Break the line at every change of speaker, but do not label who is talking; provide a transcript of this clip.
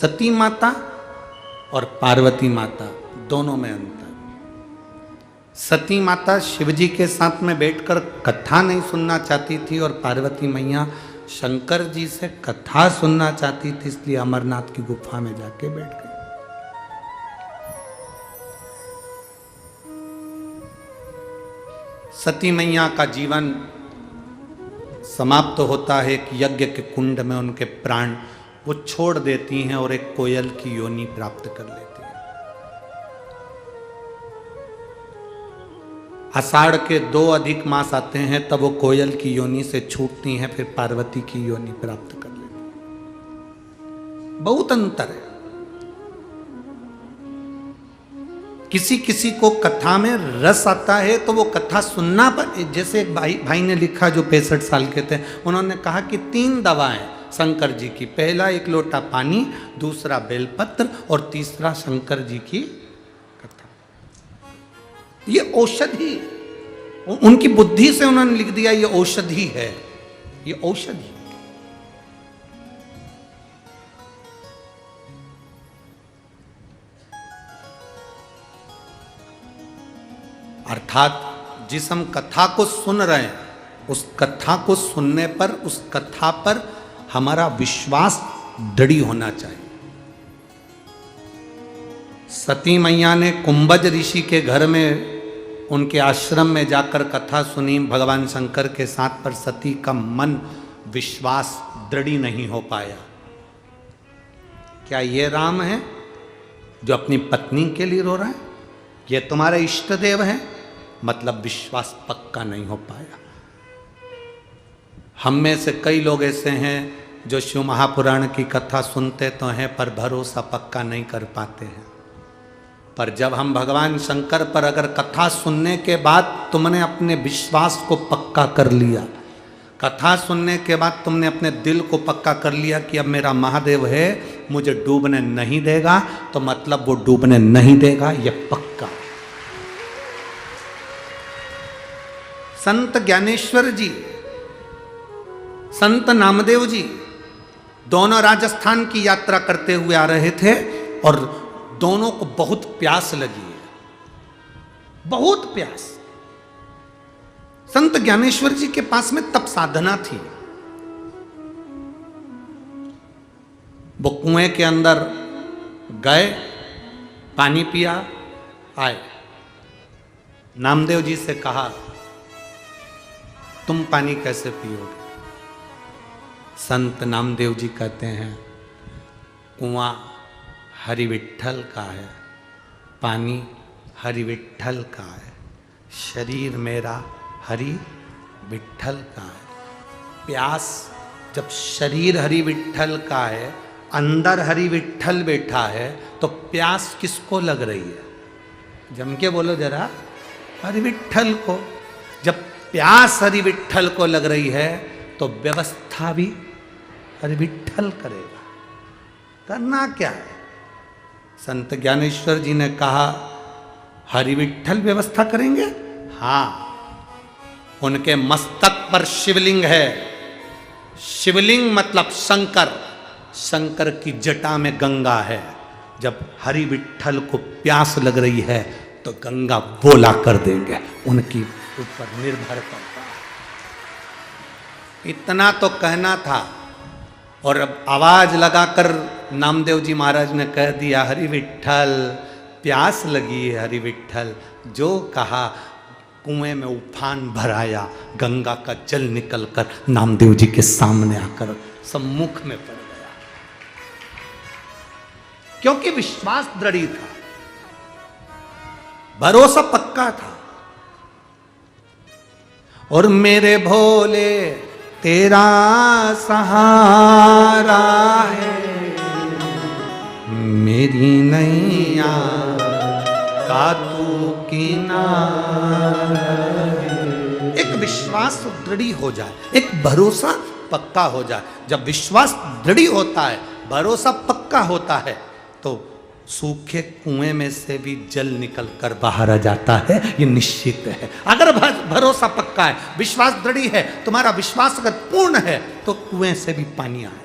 सती माता और पार्वती माता दोनों में अंतर। सती माता शिवजी के साथ में बैठकर कथा नहीं सुनना चाहती थी और पार्वती मैया शंकर जी से कथा सुनना चाहती थी, इसलिए अमरनाथ की गुफा में जाके बैठ गई। सती मैया का जीवन समाप्त होता है कि यज्ञ के कुंड में उनके प्राण वो छोड़ देती हैं और एक कोयल की योनि प्राप्त कर लेती हैं। आषाढ़ के 2 अधिक मास आते हैं तब वो कोयल की योनि से छूटती हैं, फिर पार्वती की योनि प्राप्त कर लेती हैं। बहुत अंतर है। किसी किसी को कथा में रस आता है तो वो कथा सुनना पर, जैसे एक भाई ने लिखा जो 65 साल के थे, उन्होंने कहा कि 3 दवाएं शंकर जी की, पहला 1 लोटा पानी, दूसरा बेलपत्र और तीसरा शंकर जी की कथा। ये औषधि, उनकी बुद्धि से उन्होंने लिख दिया ये औषधि है, ये औषधि। अर्थात जिस हम कथा को सुन रहे हैं, उस कथा को सुनने पर, उस कथा पर हमारा विश्वास दृढ़ होना चाहिए। सती मैया ने कुंभज ऋषि के घर में, उनके आश्रम में जाकर कथा सुनी भगवान शंकर के साथ, पर सती का मन विश्वास दृढ़ नहीं हो पाया। क्या ये राम है जो अपनी पत्नी के लिए रो रहा है? ये तुम्हारे इष्ट देव है? मतलब विश्वास पक्का नहीं हो पाया। हम में से कई लोग ऐसे हैं जो शिव महापुराण की कथा सुनते तो हैं पर भरोसा पक्का नहीं कर पाते हैं। पर जब हम भगवान शंकर पर अगर कथा सुनने के बाद तुमने अपने विश्वास को पक्का कर लिया, कथा सुनने के बाद तुमने अपने दिल को पक्का कर लिया कि अब मेरा महादेव है, मुझे डूबने नहीं देगा, तो मतलब वो डूबने नहीं देगा, ये पक्का। संत ज्ञानेश्वर जी, संत नामदेव जी दोनों राजस्थान की यात्रा करते हुए आ रहे थे और दोनों को बहुत प्यास लगी है, बहुत प्यास। संत ज्ञानेश्वर जी के पास में तप साधना थी। वो कुएं के अंदर गए, पानी पिया, आए। नामदेव जी से कहा तुम पानी कैसे पियोगे? संत नामदेव जी कहते हैं कुआं हरि विट्ठल का है, पानी हरि विट्ठल का है, शरीर मेरा हरि विट्ठल का है। प्यास, जब शरीर हरि विट्ठल का है, अंदर हरि विट्ठल बैठा है, तो प्यास किसको लग रही है? जम के बोलो जरा, हरि विट्ठल को। जब प्यास हरि विट्ठल को लग रही है तो व्यवस्था भी हरि विट्ठल करेगा। करना क्या है? संत ज्ञानेश्वर जी ने कहा हरि विट्ठल व्यवस्था करेंगे। हाँ, उनके मस्तक पर शिवलिंग है। शिवलिंग मतलब शंकर, शंकर की जटा में गंगा है। जब हरि विट्ठल को प्यास लग रही है तो गंगा बोला कर देंगे, उनकी ऊपर निर्भर करता है। इतना तो कहना था और अब आवाज लगाकर नामदेव जी महाराज ने कह दिया हरि विट्ठल, प्यास लगी है हरि विट्ठल। जो कहा, कुएं में उफान भराया, गंगा का जल निकलकर नामदेव जी के सामने आकर सम्मुख में पड़ गया, क्योंकि विश्वास दृढ़ था, भरोसा पक्का था। और मेरे भोले तेरा सहारा है, मेरी नैया का तू किनारा है। एक विश्वास दृढ़ हो जाए, एक भरोसा पक्का हो जाए। जब विश्वास दृढ़ होता है, भरोसा पक्का होता है, तो सूखे कुएं में से भी जल निकलकर बाहर आ जाता है, ये निश्चित है। अगर भरोसा पक्का है, विश्वास दृढ़ है, तुम्हारा विश्वास अगर पूर्ण है, तो कुएं से भी पानी आए।